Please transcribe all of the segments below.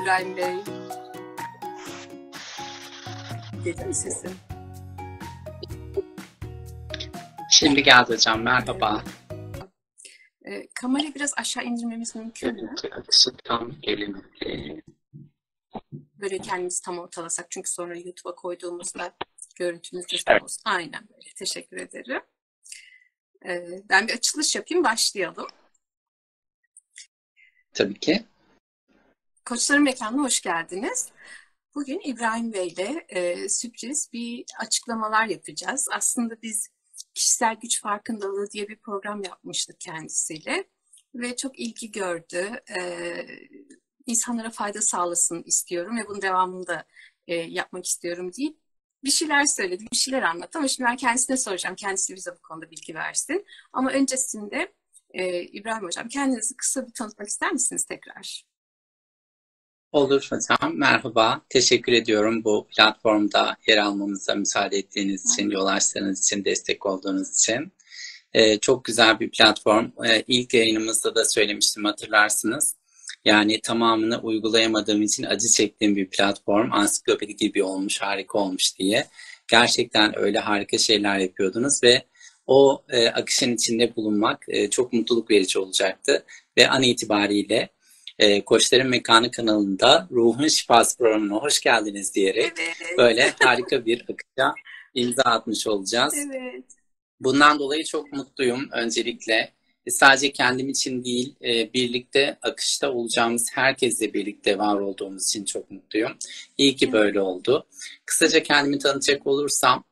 İbrahim Bey. Geliyor mu sesim? Şimdi geldi hocam. Merhaba. Kamerayı biraz aşağı indirmemiz mümkün mü? Açısı tam gelemedi. Böyle kendimizi tam ortalasak. Çünkü sonra YouTube'a koyduğumuzda görüntümüz de Evet. olsun. Aynen böyle. Teşekkür ederim. Ben bir açılış yapayım. Başlayalım. Tabii ki. Koçların Mekanı'na hoş geldiniz. Bugün İbrahim Bey ile sürpriz bir açıklamalar yapacağız. Aslında biz kişisel güç farkındalığı diye bir program yapmıştık kendisiyle ve çok ilgi gördü. İnsanlara fayda sağlasın istiyorum ve bunun devamını da yapmak istiyorum deyip bir şeyler söyledi, bir şeyler anlattı ama şimdi ben kendisine soracağım. Kendisi bize bu konuda bilgi versin. Ama öncesinde İbrahim Hocam kendinizi kısa bir tanıtmak ister misiniz tekrar? Olur hocam. Merhaba. Teşekkür ediyorum bu platformda yer almamıza müsaade ettiğiniz için, yol açtığınız için, destek olduğunuz için. Çok güzel bir platform. İlk yayınımızda da söylemiştim, hatırlarsınız. Yani tamamını uygulayamadığım için acı çektiğim bir platform. Ansiklopedi gibi olmuş, harika olmuş diye. Gerçekten öyle harika şeyler yapıyordunuz ve o akışın içinde bulunmak çok mutluluk verici olacaktı. Ve an itibariyle Koçların Mekanı kanalında Ruhun Şifası programına hoş geldiniz diyerek Evet. böyle harika bir akışa imza atmış olacağız. Evet. Bundan dolayı çok mutluyum öncelikle. Sadece kendim için değil, birlikte akışta olacağımız herkesle birlikte var olduğumuz için çok mutluyum. İyi ki böyle oldu. Kısaca kendimi tanıtacak olursam,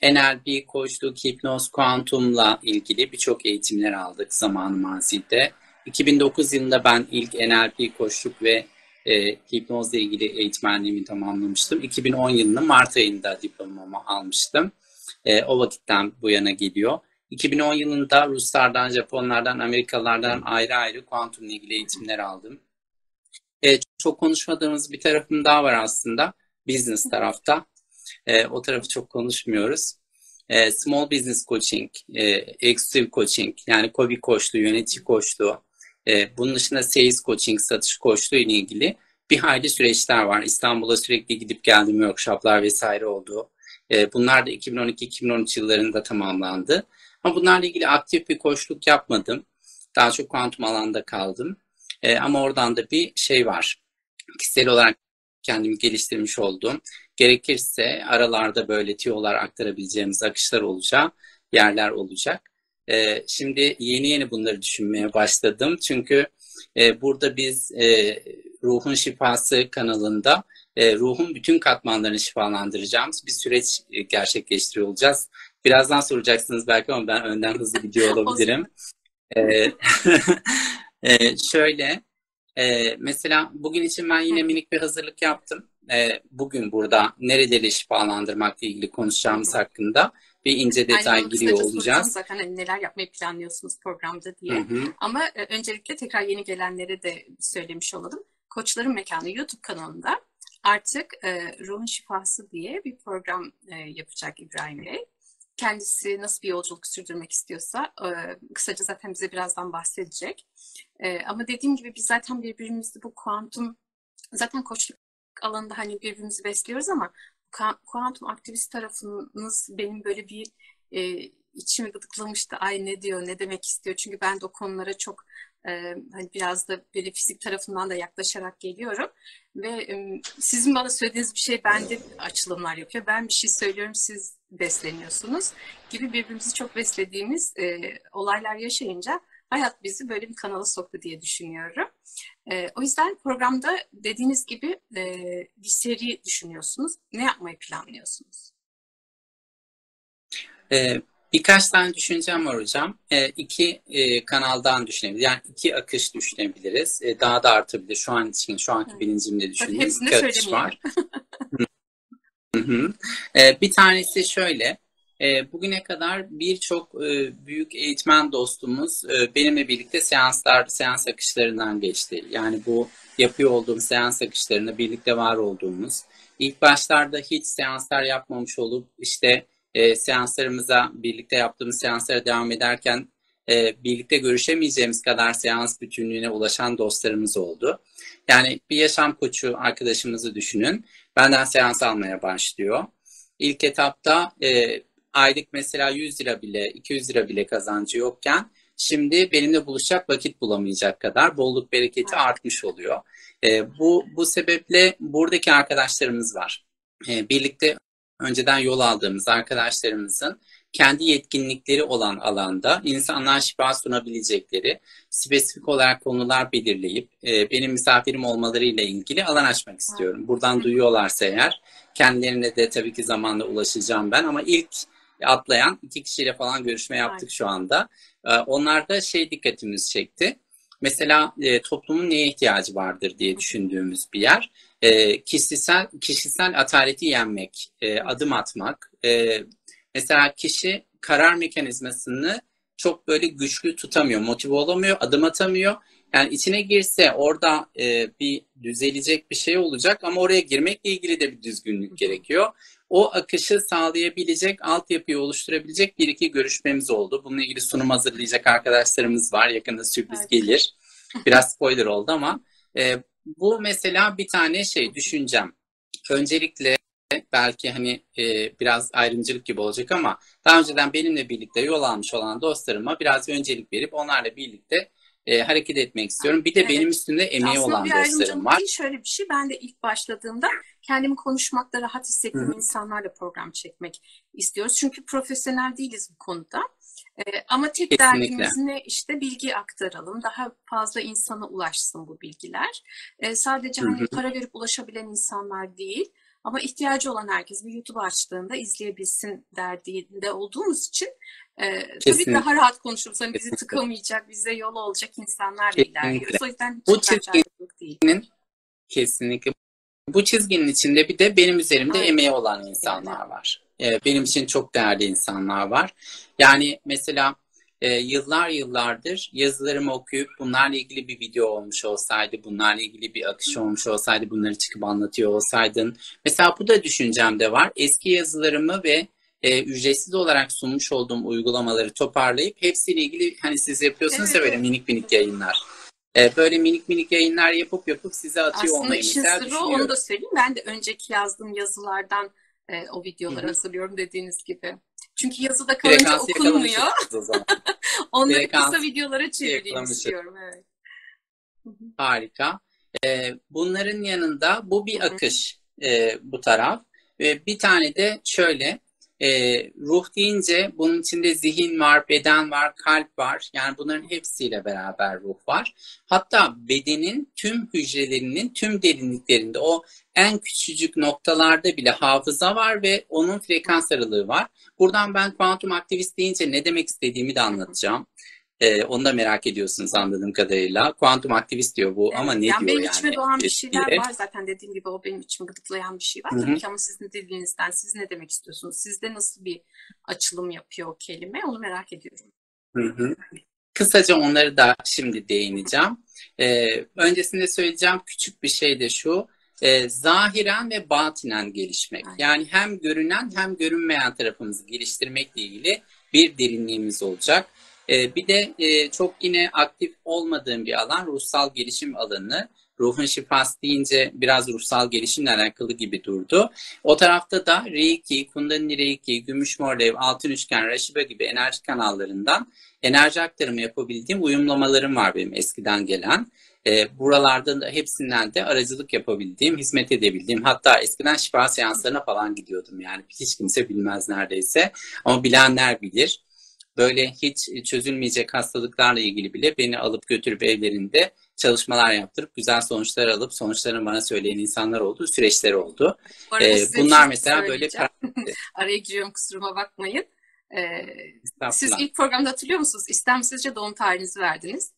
NLP, koçluk, hipnoz, kuantumla ilgili birçok eğitimler aldık zamanı mazide. 2009 yılında ben ilk NLP, koçluk ve hipnozla ilgili eğitmenliğimi tamamlamıştım. 2010 yılının Mart ayında diplomamı almıştım. O vakitten bu yana geliyor. 2010 yılında Ruslardan, Japonlardan, Amerikalılardan ayrı ayrı kuantumla ilgili eğitimler aldım. Çok konuşmadığımız bir tarafım daha var aslında. Business tarafta. O tarafı çok konuşmuyoruz. Small Business Coaching, Executive Coaching, yani KOBİ koçluğu, yönetici koçluğu, bunun dışında Sales Coaching, satış koçluğu ile ilgili bir hayli süreçler var. İstanbul'a sürekli gidip geldiğim workshoplar vesaire oldu. Bunlar da 2012-2013 yıllarında tamamlandı. Ama bunlarla ilgili aktif bir koçluk yapmadım. Daha çok kuantum alanda kaldım. Ama oradan da bir şey var. Kişisel olarak kendimi geliştirmiş oldum. Gerekirse aralarda böyle tiyolar aktarabileceğimiz akışlar olacak, yerler olacak. Şimdi yeni bunları düşünmeye başladım. Çünkü burada biz Ruhun Şifası kanalında ruhun bütün katmanlarını şifalandıracağımız bir süreç gerçekleştiriyor olacağız. Birazdan soracaksınız belki ama ben önden hızlı gidiyor olabilirim. Şöyle, mesela bugün için ben yine minik bir hazırlık yaptım. Bugün burada nereleri şifalandırmakla ilgili konuşacağımız hakkında bir ince detay giriyor olacağız. Zaten hani neler yapmayı planlıyorsunuz programda diye. Hı. Ama öncelikle tekrar yeni gelenlere de söylemiş olalım. Koçların Mekanı YouTube kanalında artık Ruhun Şifası diye bir program yapacak İbrahim Bey. Kendisi nasıl bir yolculuk sürdürmek istiyorsa kısaca zaten bize birazdan bahsedecek. Ama dediğim gibi biz zaten birbirimizi bu kuantum, zaten koçluk alanında hani birbirimizi besliyoruz ama kuantum aktivist tarafınız benim böyle bir içimi gıdıklamıştı. Ay ne diyor, ne demek istiyor? Çünkü ben de o konulara çok hani biraz da böyle fizik tarafından da yaklaşarak geliyorum. Ve sizin bana söylediğiniz bir şey bende açılımlar yapıyor. Ben bir şey söylüyorum, siz besleniyorsunuz gibi birbirimizi çok beslediğimiz olaylar yaşayınca hayat bizi böyle bir kanala soktu diye düşünüyorum. O yüzden programda dediğiniz gibi bir seri düşünüyorsunuz. Ne yapmayı planlıyorsunuz? Birkaç tane düşüncem var hocam. İki kanaldan düşünebiliriz. Yani iki akış düşünebiliriz. Daha da artabilir. Şu an için, şu anki bilincimle düşündüğüm iki akış var. Bir tanesi şöyle. Bugüne kadar birçok büyük eğitmen dostumuz benimle birlikte seans akışlarından geçti. Yani bu yapıyor olduğum seans akışlarında birlikte var olduğumuz. İlk başlarda hiç seanslar yapmamış olup işte seanslarımıza, birlikte yaptığımız seanslara devam ederken birlikte görüşemeyeceğimiz kadar seans bütünlüğüne ulaşan dostlarımız oldu. Yani bir yaşam koçu arkadaşımızı düşünün. Benden seans almaya başlıyor. İlk etapta aylık mesela 100 lira bile, 200 lira bile kazancı yokken şimdi benimle buluşacak vakit bulamayacak kadar bolluk bereketi artmış oluyor. Bu sebeple buradaki arkadaşlarımız var. Birlikte önceden yol aldığımız arkadaşlarımızın kendi yetkinlikleri olan alanda insanlar şifa sunabilecekleri spesifik olarak konular belirleyip benim misafirim olmalarıyla ilgili alan açmak istiyorum. Buradan duyuyorlarsa eğer kendilerine de tabii ki zamanla ulaşacağım ben ama ilk atlayan 2 kişiyle falan görüşme yaptık şu anda. Onlarda dikkatimizi çekti. Mesela toplumun neye ihtiyacı vardır diye düşündüğümüz bir yer. Kişisel ataleti yenmek, adım atmak. Mesela kişi karar mekanizmasını çok böyle güçlü tutamıyor, motive olamıyor, adım atamıyor. Yani içine girse orada bir düzelecek bir şey olacak ama oraya girmekle ilgili de bir düzgünlük gerekiyor. O akışı sağlayabilecek, altyapıyı oluşturabilecek bir iki görüşmemiz oldu. Bununla ilgili sunum hazırlayacak arkadaşlarımız var. Yakında sürpriz gelir. Biraz spoiler oldu ama bu mesela bir tane düşüncem. Öncelikle belki hani biraz ayrımcılık gibi olacak ama daha önceden benimle birlikte yol almış olan dostlarıma biraz öncelik verip onlarla birlikte hareket etmek istiyorum. Bir de benim üstümde emeği aslında olan bir dostlarım var. Değil, şöyle bir şey. Ben de ilk başladığımda kendimi konuşmakta rahat hissettiğim insanlarla program çekmek istiyoruz. Çünkü profesyonel değiliz bu konuda. Ama tek Kesinlikle. derdimiz ne? İşte bilgi aktaralım. Daha fazla insana ulaşsın bu bilgiler. Sadece hani para verip ulaşabilen insanlar değil. Ama ihtiyacı olan herkes bir YouTube açtığında izleyebilsin derdiğinde olduğumuz için tabii daha rahat konuşuruz. Hani bizi tıkamayacak, bize yol olacak insanlarla ilerliyoruz. O yüzden hiç ayrımcılık değil. Kesinlikle. Bu çizginin içinde bir de benim üzerimde emeği olan insanlar var. Benim için çok değerli insanlar var. Yani mesela yıllardır yazılarımı okuyup bunlarla ilgili bir video olmuş olsaydı, bunlarla ilgili bir akış olmuş olsaydı, bunları çıkıp anlatıyor olsaydın. Mesela bu da düşüncemde var. Eski yazılarımı ve ücretsiz olarak sunmuş olduğum uygulamaları toparlayıp hepsiyle ilgili hani siz yapıyorsunuz ya böyle minik yayınlar. Böyle minik yayınlar yapıp size atıyor aslında olmayı işin mesela sırrı düşünüyorum. onu da söyleyeyim. Ben de önceki yazdığım yazılardan o videoları hazırlıyorum dediğiniz gibi. Çünkü yazıda kalınca okunmuyor. O zaman. Onları kısa videolara çevireyim istiyorum. Evet. Harika. Bunların yanında bu bir akış bu taraf. Ve bir tane de şöyle ruh deyince bunun içinde zihin var, beden var, kalp var. Yani bunların hepsiyle beraber ruh var. Hatta bedenin tüm hücrelerinin tüm derinliklerinde o en küçücük noktalarda bile hafıza var ve onun frekans aralığı var. Buradan ben kuantum aktivist deyince ne demek istediğimi de anlatacağım. Onu da merak ediyorsunuz anladığım kadarıyla. Kuantum aktivist diyor bu ama ne diyor yani? Benim içime doğan bir şeyler var zaten dediğim gibi o benim içimi gıdıklayan bir şey var. Tabii ki ama sizin dilinizden siz ne demek istiyorsunuz? Sizde nasıl bir açılım yapıyor o kelime onu merak ediyorum. Kısaca onları da şimdi değineceğim. Öncesinde söyleyeceğim küçük bir şey de şu. Zahiren ve batinen gelişmek. Yani hem görünen hem görünmeyen tarafımızı geliştirmekle ilgili bir derinliğimiz olacak. Bir de çok yine aktif olmadığım bir alan ruhsal gelişim alanı. Ruhun şifası deyince biraz ruhsal gelişimle alakalı gibi durdu. O tarafta da Reiki, Kundalini Reiki, Gümüş Mordev, Altın Üçgen, Rashiba gibi enerji kanallarından enerji aktarımı yapabildiğim uyumlamalarım var benim eskiden gelen. Buralarda da hepsinden de aracılık yapabildiğim, hizmet edebildiğim, hatta eskiden şifa seanslarına falan gidiyordum yani hiç kimse bilmez neredeyse ama bilenler bilir. Böyle hiç çözülmeyecek hastalıklarla ilgili bile beni alıp götürüp evlerinde çalışmalar yaptırıp güzel sonuçlar alıp sonuçlarını bana söyleyen insanlar oldu, süreçleri oldu. Bunlar mesela böyle araya giriyorum kusuruma bakmayın. Siz ilk programda hatırlıyor musunuz? İstemsizce doğum tarihinizi verdiniz.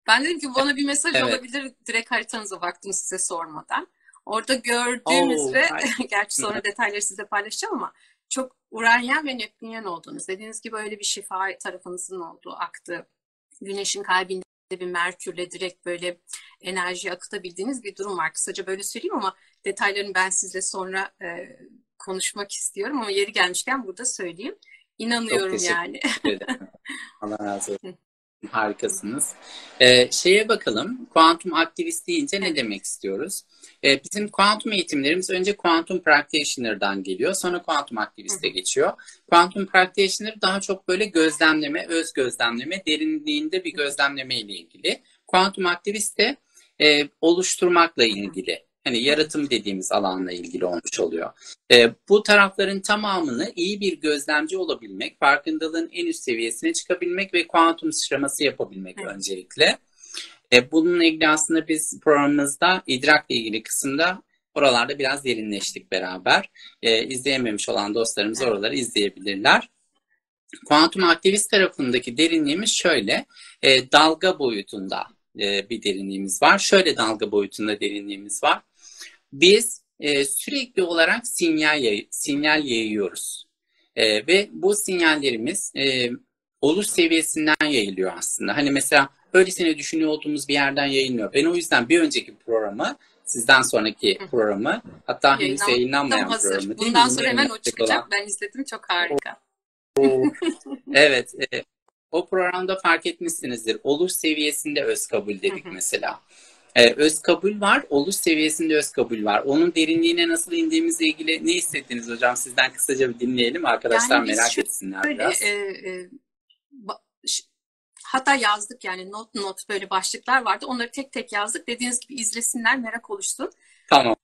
Ben dedim ki bana bir mesaj olabilir. Direkt haritanıza baktım size sormadan. Orada gördüğümüz ve gerçi sonra detayları size paylaşacağım ama çok Uranyen ve Neptünyen olduğunuz. Dediğiniz gibi öyle bir şifa tarafınızın olduğu aktı. Güneşin kalbinde bir Merkürle direkt böyle enerji akıtabildiğiniz bir durum var. Kısaca böyle söyleyeyim ama detaylarını ben sizle sonra konuşmak istiyorum ama yeri gelmişken burada söyleyeyim. İnanıyorum yani. Allah razı olsun. Harikasınız. Şeye bakalım, kuantum aktivist deyince ne Evet. demek istiyoruz? Bizim kuantum eğitimlerimiz önce kuantum practitioner'dan geliyor, sonra kuantum Hı aktiviste hı. geçiyor. Kuantum practitioner daha çok böyle gözlemleme, öz gözlemleme, derinliğinde bir Hı hı. gözlemleme ile ilgili. Kuantum aktivist de oluşturmakla ilgili, hani Evet. yaratım dediğimiz alanla ilgili olmuş oluyor. Bu tarafların tamamını iyi bir gözlemci olabilmek, farkındalığın en üst seviyesine çıkabilmek ve kuantum sıçraması yapabilmek Evet. öncelikle. Bununla ilgili aslında biz programımızda idrakla ilgili kısımda oralarda biraz derinleştik beraber. İzleyememiş olan dostlarımız Evet. oraları izleyebilirler. Kuantum aktivist tarafındaki derinliğimiz şöyle, dalga boyutunda bir derinliğimiz var. Şöyle dalga boyutunda derinliğimiz var. Biz sürekli olarak sinyal yayıyoruz. Ve bu sinyallerimiz oluş seviyesinden yayılıyor aslında. Hani mesela öylesine düşünüyor olduğumuz bir yerden yayılmıyor. Ben o yüzden bir önceki programı, sizden sonraki Hı hı. programı, hatta henüz Yayınlanmadım, yayınlanmayan hazır. programı değil mi? Bundan Yeni sonra hemen o yayınlanacak olan. çıkacak. Ben izledim, çok harika. Evet, o programda fark etmişsinizdir. Oluş seviyesinde öz kabul Hı dedik hı. mesela. Öz kabul var, oluş seviyesinde öz kabul var. Onun derinliğine nasıl indiğimizle ilgili ne hissettiniz hocam? Sizden kısaca bir dinleyelim. Arkadaşlar Yani biz merak etsinler şöyle biraz. ba- ş- hatta yazdık, yani not böyle başlıklar vardı. Onları tek tek yazdık. Dediğiniz gibi izlesinler, merak oluşsun. Tamam,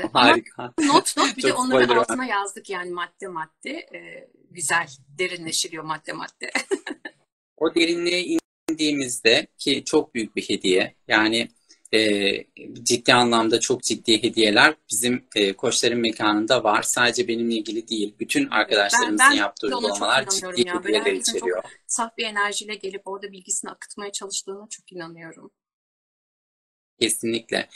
Ama harika. not bir de Çok onları spoiler var. altına yazdık, yani madde madde. Güzel derinleşiliyor madde madde. O derinliğe indiğimizde ki çok büyük bir hediye. Yani e, ciddi anlamda çok ciddi hediyeler bizim koçların mekanında var. Sadece benimle ilgili değil. Bütün Evet, arkadaşlarımızın ben yaptığı de ona çok uygulamalar ciddi inanıyorum ya. Böyle hediyeler herkesin çok içeriyor. saf bir enerjiyle gelip orada bilgisini akıtmaya çalıştığına çok inanıyorum. Kesinlikle.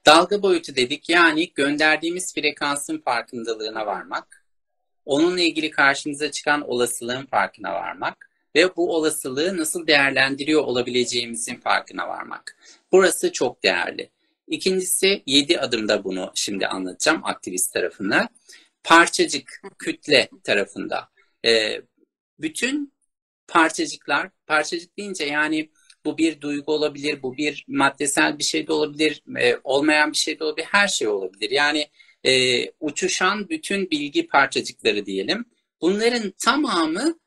Dalga boyutu dedik, yani gönderdiğimiz frekansın Hı farkındalığına hı. varmak. Onunla ilgili karşımıza çıkan olasılığın farkına varmak ve bu olasılığı nasıl değerlendiriyor olabileceğimizin farkına varmak. Burası çok değerli. İkincisi, 7 adımda bunu şimdi anlatacağım aktivist tarafında. Parçacık, kütle tarafında. Bütün parçacıklar, parçacık deyince yani bu bir duygu olabilir, bu bir maddesel bir şey de olabilir, olmayan bir şey de olabilir, her şey olabilir. Yani uçuşan bütün bilgi parçacıkları diyelim. Bunların tamamı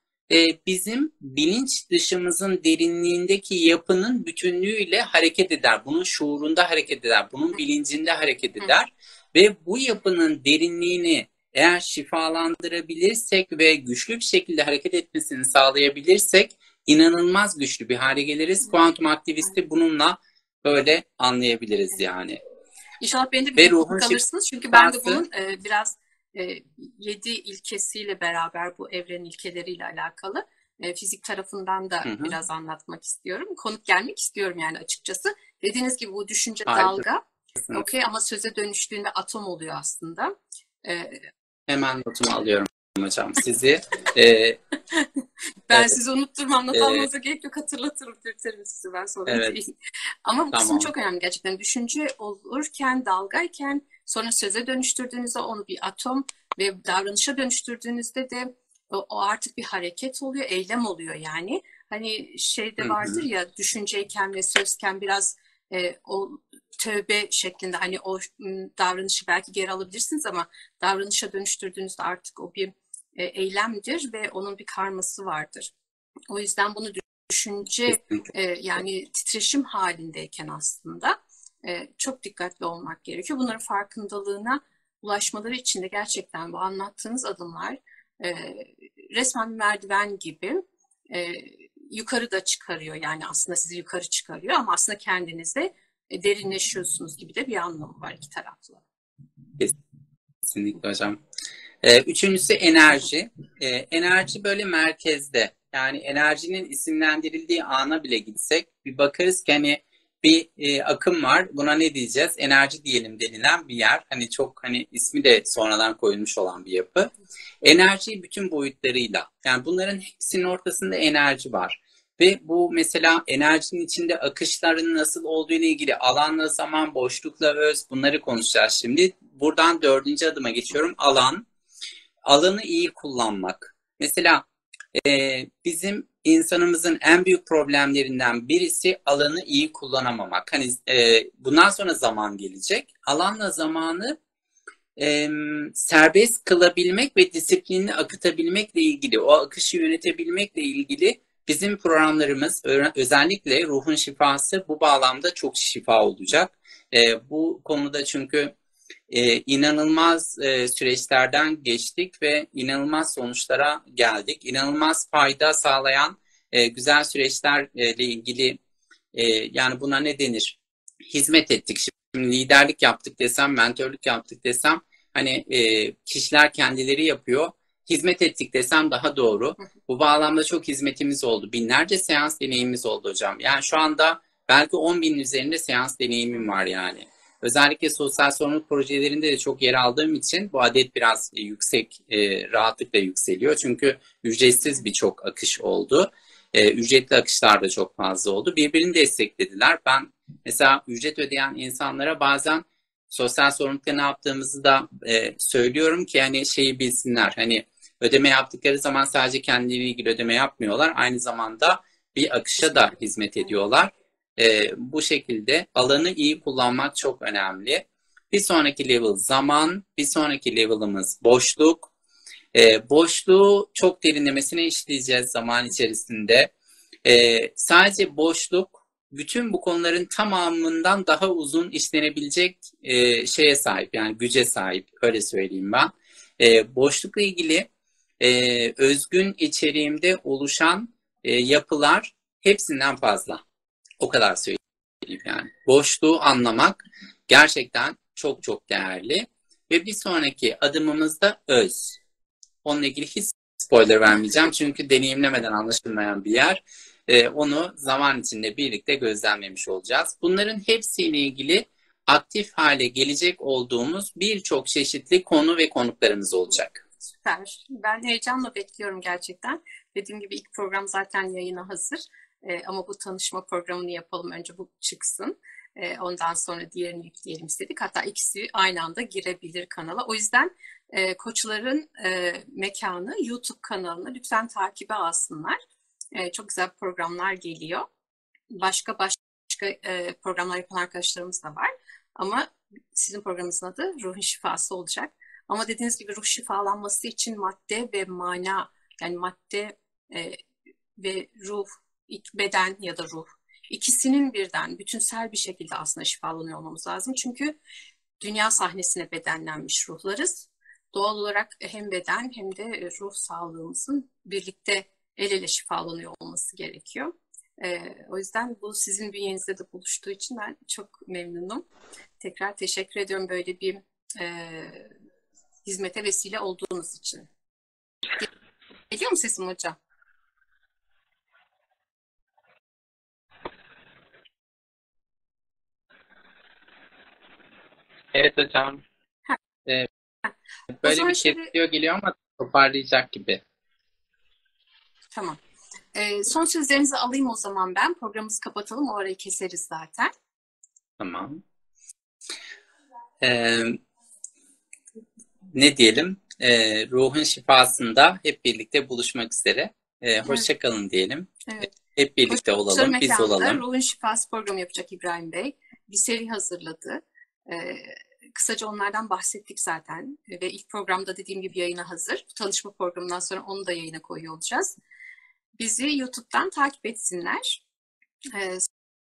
bizim bilinç dışımızın derinliğindeki yapının bütünlüğüyle hareket eder. Bunun şuurunda hareket eder, bunun bilincinde hareket eder. Ve bu yapının derinliğini eğer şifalandırabilirsek ve güçlü bir şekilde hareket etmesini sağlayabilirsek inanılmaz güçlü bir hale geliriz. Kuantum aktivisti bununla böyle anlayabiliriz yani. İnşallah beni de bir Ve gün ruhun konuk alırsınız. Çünkü ben de şifası. bunun biraz 7 ilkesiyle beraber, bu evrenin ilkeleriyle alakalı fizik tarafından da Hı hı, biraz anlatmak istiyorum. Konuk gelmek istiyorum yani, açıkçası. Dediğiniz gibi bu düşünce dalga, harikasınız. okey, ama söze dönüştüğünde atom oluyor aslında. E, Hemen notumu alıyorum hocam. Sizi e, Ben evet, sizi unutturmam, not e, almanıza gerek yok, hatırlatırım, dürterim sizi ben, sorun evet, değil. Ama bu kısım tamam. çok önemli gerçekten. Düşünce olurken, dalgayken, sonra söze dönüştürdüğünüzde onu bir atom ve davranışa dönüştürdüğünüzde de o artık bir hareket oluyor, eylem oluyor yani. Hani Hı şeyde vardır hı, ya, düşünceyken ve sözken biraz o tövbe şeklinde, hani o davranışı belki geri alabilirsiniz ama davranışa dönüştürdüğünüzde artık o bir eylemdir ve onun bir karması vardır. O yüzden bunu düşünce kesinlikle. yani titreşim halindeyken aslında çok dikkatli olmak gerekiyor. Bunların farkındalığına ulaşmaları için de gerçekten bu anlattığınız adımlar e, resmen bir merdiven gibi e, yukarı da çıkarıyor. Yani aslında sizi yukarı çıkarıyor ama aslında kendinizde derinleşiyorsunuz gibi de bir anlamı var iki taraflı. Kesinlikle hocam. Üçüncüsü enerji. Enerji böyle merkezde. Yani enerjinin isimlendirildiği ana bile gitsek bir bakarız ki hani bir akım var. Buna ne diyeceğiz? Enerji diyelim denilen bir yer. Hani çok hani ismi de sonradan koyulmuş olan bir yapı. Enerji bütün boyutlarıyla. Yani bunların hepsinin ortasında enerji var. Ve bu mesela enerjinin içinde akışların nasıl olduğu ile ilgili alanla zaman, boşlukla öz, bunları konuşacağız şimdi. Buradan dördüncü adıma geçiyorum. Alan. Alanı iyi kullanmak. Mesela bizim insanımızın en büyük problemlerinden birisi alanı iyi kullanamamak. Hani bundan sonra zaman gelecek. Alanla zamanı serbest kılabilmek ve disiplinli akıtabilmekle ilgili, o akışı yönetebilmekle ilgili bizim programlarımız, özellikle ruhun şifası bu bağlamda çok şifa olacak. Bu konuda çünkü inanılmaz süreçlerden geçtik ve inanılmaz sonuçlara geldik. İnanılmaz fayda sağlayan güzel süreçlerle ilgili yani buna ne denir? Hizmet ettik. Şimdi liderlik yaptık desem, mentörlük yaptık desem hani kişiler kendileri yapıyor. Hizmet ettik desem daha doğru. Bu bağlamda çok hizmetimiz oldu. Binlerce seans deneyimimiz oldu hocam. Yani şu anda belki 10.000'in üzerinde seans deneyimim var yani. Özellikle sosyal sorumluluk projelerinde de çok yer aldığım için bu adet biraz yüksek, rahatlıkla yükseliyor. Çünkü ücretsiz birçok akış oldu. Ücretli akışlar da çok fazla oldu. Birbirini desteklediler. Ben mesela ücret ödeyen insanlara bazen sosyal sorumlulukta ne yaptığımızı da söylüyorum ki hani şeyi bilsinler. Hani ödeme yaptıkları zaman sadece kendileriyle ilgili ödeme yapmıyorlar. Aynı zamanda bir akışa da hizmet ediyorlar. Bu şekilde alanı iyi kullanmak çok önemli. Bir sonraki level zaman, bir sonraki level'ımız boşluk. Boşluğu çok derinlemesine işleyeceğiz zaman içerisinde. Sadece boşluk bütün bu konuların tamamından daha uzun işlenebilecek şeye sahip, yani güce sahip, öyle söyleyeyim ben. Boşlukla ilgili özgün içeriğimde oluşan yapılar hepsinden fazla. O kadar söyleyeyim yani. Boşluğu anlamak gerçekten çok çok değerli. Ve bir sonraki adımımız da öz. Onunla ilgili hiç spoiler vermeyeceğim. Çünkü deneyimlemeden anlaşılmayan bir yer. Onu zaman içinde birlikte gözlemlemiş olacağız. Bunların hepsiyle ilgili aktif hale gelecek olduğumuz birçok çeşitli konu ve konuklarımız olacak. Süper. Ben heyecanla bekliyorum gerçekten. Dediğim gibi ilk program zaten yayına hazır. Ama bu tanışma programını yapalım. Önce bu çıksın. Ondan sonra diğerini yükleyelim istedik. Hatta ikisi aynı anda girebilir kanala. O yüzden Koçların Mekanı YouTube kanalını lütfen takibe alsınlar. Çok güzel programlar geliyor. Başka programlar yapan arkadaşlarımız da var. Ama sizin programınızın adı Ruhun Şifası olacak. Ama dediğiniz gibi ruh şifalanması için madde ve mana, yani madde ve ruh, beden ya da ruh, ikisinin birden bütünsel bir şekilde aslında şifalanıyor olmamız lazım. Çünkü dünya sahnesine bedenlenmiş ruhlarız. Doğal olarak hem beden hem de ruh sağlığımızın birlikte el ele şifalanıyor olması gerekiyor. O yüzden bu sizin bünyenizde de buluştuğu için ben çok memnunum. Tekrar teşekkür ediyorum böyle bir hizmete vesile olduğunuz için. Geliyor mu sesim hocam? Evet hocam. Böyle bir kesiyor geliyor ama toparlayacak gibi. Tamam. Son sözlerinizi alayım o zaman ben. Programımızı kapatalım. O arayı keseriz zaten. Tamam. Ne diyelim? Ruhun şifasında hep birlikte buluşmak üzere. Hoşça kalın diyelim. Evet. Hep birlikte olalım, biz olalım. Ruhun Şifası programı yapacak İbrahim Bey. Bir seri hazırladı. Kısaca onlardan bahsettik zaten. Ve ilk programda dediğim gibi yayına hazır. Bu tanışma programından sonra onu da yayına koyuyor olacağız. Bizi YouTube'dan takip etsinler.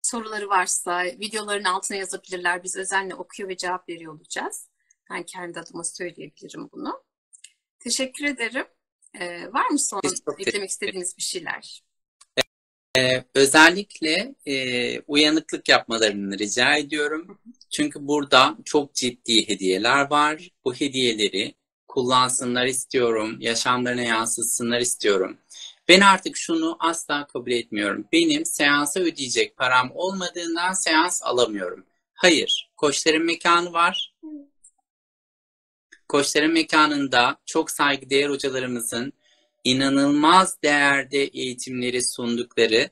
Soruları varsa videoların altına yazabilirler. Biz özenle okuyor ve cevap veriyor olacağız. Ben kendi adıma söyleyebilirim bunu. Teşekkür ederim. Var mı son eklemek istediğiniz bir şeyler? Özellikle uyanıklık yapmalarını rica ediyorum. Çünkü burada çok ciddi hediyeler var. Bu hediyeleri kullansınlar istiyorum. Yaşamlarına yansıtsınlar istiyorum. Ben artık şunu asla kabul etmiyorum. Benim seansa ödeyecek param olmadığından seans alamıyorum. Hayır. Koçların Mekanı var. Koçların Mekanı'nda çok saygıdeğer hocalarımızın inanılmaz değerde eğitimleri sundukları,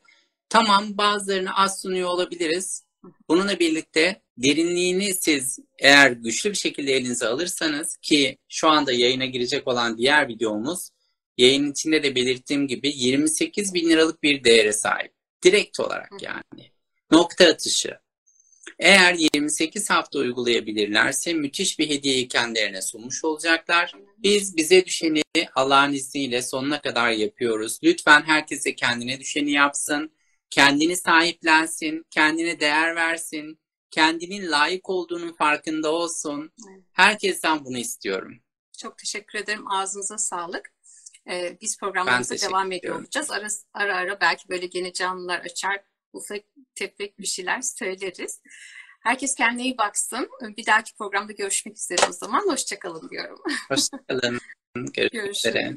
tamam bazılarını az sunuyor olabiliriz. Bununla birlikte derinliğini siz eğer güçlü bir şekilde elinize alırsanız, ki şu anda yayına girecek olan diğer videomuz yayın içinde de belirttiğim gibi 28 bin liralık bir değere sahip. Direkt olarak yani. Nokta atışı. Eğer 28 hafta uygulayabilirlerse müthiş bir hediyeyi kendilerine sunmuş olacaklar. Biz bize düşeni Allah'ın izniyle sonuna kadar yapıyoruz. Lütfen herkes de kendine düşeni yapsın. Kendini sahiplensin. Kendine değer versin. Kendinin layık olduğunun farkında olsun. Herkesten bunu istiyorum. Çok teşekkür ederim. Ağzınıza sağlık. Biz Ben programlarımıza teşekkür devam ediyor ediyorum. olacağız. Ara ara belki böyle gene canlılar açar, ufak tefek bir şeyler söyleriz. Herkes kendine iyi baksın. Bir dahaki programda görüşmek üzere o zaman. Hoşça kalın diyorum. Hoşçakalın. Görüşmek Görüşürüz. üzere.